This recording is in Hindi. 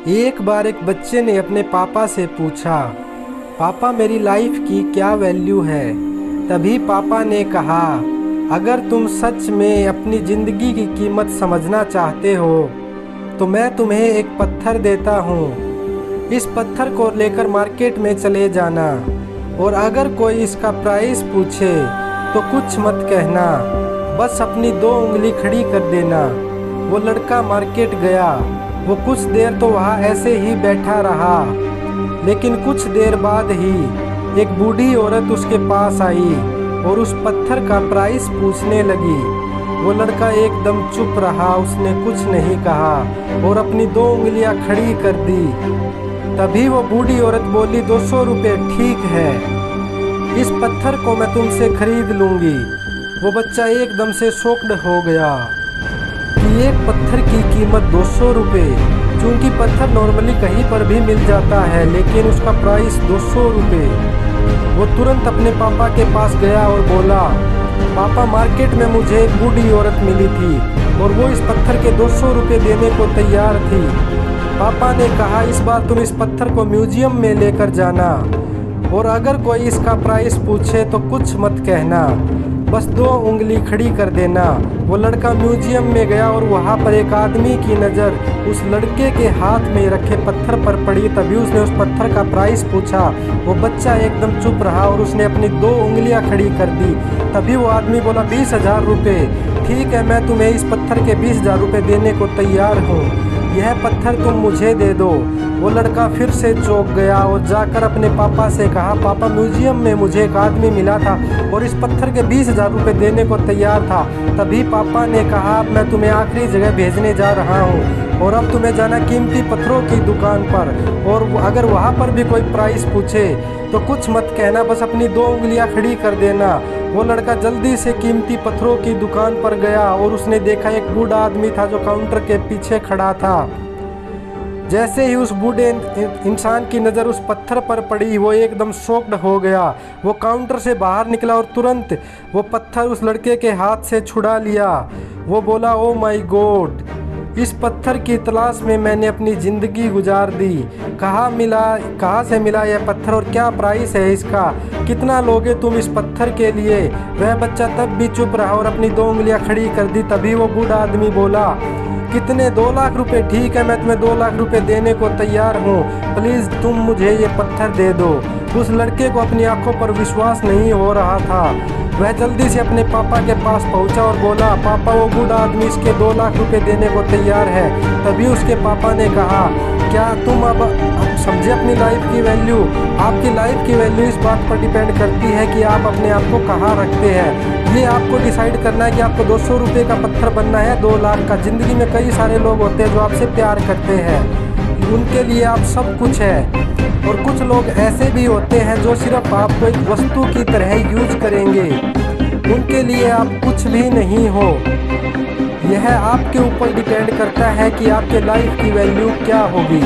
एक बार एक बच्चे ने अपने पापा से पूछा, पापा मेरी लाइफ की क्या वैल्यू है। तभी पापा ने कहा, अगर तुम सच में अपनी ज़िंदगी की कीमत समझना चाहते हो तो मैं तुम्हें एक पत्थर देता हूँ। इस पत्थर को लेकर मार्केट में चले जाना और अगर कोई इसका प्राइस पूछे तो कुछ मत कहना, बस अपनी 2 उंगली खड़ी कर देना। वो लड़का मार्केट गया। वो कुछ देर तो वहाँ ऐसे ही बैठा रहा, लेकिन कुछ देर बाद ही एक बूढ़ी औरत उसके पास आई और उस पत्थर का प्राइस पूछने लगी। वो लड़का एकदम चुप रहा, उसने कुछ नहीं कहा और अपनी 2 उंगलियां खड़ी कर दी। तभी वो बूढ़ी औरत बोली, 200 रुपये ठीक है, इस पत्थर को मैं तुमसे खरीद लूँगी। वो बच्चा एकदम से शॉक्ड हो गया कि एक पत्थर की कीमत 200 रुपये। चूँकि पत्थर नॉर्मली कहीं पर भी मिल जाता है, लेकिन उसका प्राइस 200 रुपये। वो तुरंत अपने पापा के पास गया और बोला, पापा मार्केट में मुझे एक बूढ़ी औरत मिली थी और वो इस पत्थर के 200 रुपये देने को तैयार थी। पापा ने कहा, इस बार तुम इस पत्थर को म्यूजियम में लेकर जाना और अगर कोई इसका प्राइस पूछे तो कुछ मत कहना, बस 2 उंगली खड़ी कर देना। वो लड़का म्यूजियम में गया और वहाँ पर एक आदमी की नज़र उस लड़के के हाथ में रखे पत्थर पर पड़ी। तभी उसने उस पत्थर का प्राइस पूछा। वो बच्चा एकदम चुप रहा और उसने अपनी 2 उंगलियां खड़ी कर दी। तभी वो आदमी बोला, 20,000 रुपये ठीक है, मैं तुम्हें इस पत्थर के 20,000 रुपये देने को तैयार हूँ, यह पत्थर तुम मुझे दे दो। वो लड़का फिर से चौंक गया और जाकर अपने पापा से कहा, पापा म्यूजियम में मुझे एक आदमी मिला था और इस पत्थर के 20,000 रुपये देने को तैयार था। तभी पापा ने कहा, अब मैं तुम्हें आखिरी जगह भेजने जा रहा हूँ और अब तुम्हें जाना कीमती पत्थरों की दुकान पर, और अगर वहाँ पर भी कोई प्राइस पूछे तो कुछ मत कहना, बस अपनी 2 उंगलियाँ खड़ी कर देना। वो लड़का जल्दी से कीमती पत्थरों की दुकान पर गया और उसने देखा एक बूढ़ा आदमी था जो काउंटर के पीछे खड़ा था। जैसे ही उस बूढ़े इंसान की नज़र उस पत्थर पर पड़ी, वो एकदम शॉक्ड हो गया। वो काउंटर से बाहर निकला और तुरंत वो पत्थर उस लड़के के हाथ से छुड़ा लिया। वो बोला, ओ माय गॉड, इस पत्थर की तलाश में मैंने अपनी ज़िंदगी गुजार दी। कहाँ से मिला यह पत्थर और क्या प्राइस है इसका, कितना लोगे तुम इस पत्थर के लिए। वह बच्चा तब भी चुप रहा और अपनी 2 उंगलियां खड़ी कर दी। तभी वो बूढ़ा आदमी बोला, कितने, 2 लाख रुपए ठीक है, मैं तुम्हें 2 लाख रुपए देने को तैयार हूँ, प्लीज़ तुम मुझे ये पत्थर दे दो। उस लड़के को अपनी आंखों पर विश्वास नहीं हो रहा था। वह जल्दी से अपने पापा के पास पहुंचा और बोला, पापा वो बूढ़ा आदमी इसके 2 लाख रुपए देने को तैयार है। तभी उसके पापा ने कहा, क्या तुम अब समझे अपनी लाइफ की वैल्यू। आपकी लाइफ की वैल्यू इस बात पर डिपेंड करती है कि आप अपने आप को कहाँ रखते हैं। ये आपको डिसाइड करना है कि आपको 200 रुपये का पत्थर बनना है 2 लाख का। ज़िंदगी में कई सारे लोग होते हैं जो आपसे प्यार करते हैं, उनके लिए आप सब कुछ है, और कुछ लोग ऐसे भी होते हैं जो सिर्फ आपको एक वस्तु की तरह यूज करेंगे, उनके लिए आप कुछ भी नहीं हो। यह आपके ऊपर डिपेंड करता है कि आपके लाइफ की वैल्यू क्या होगी।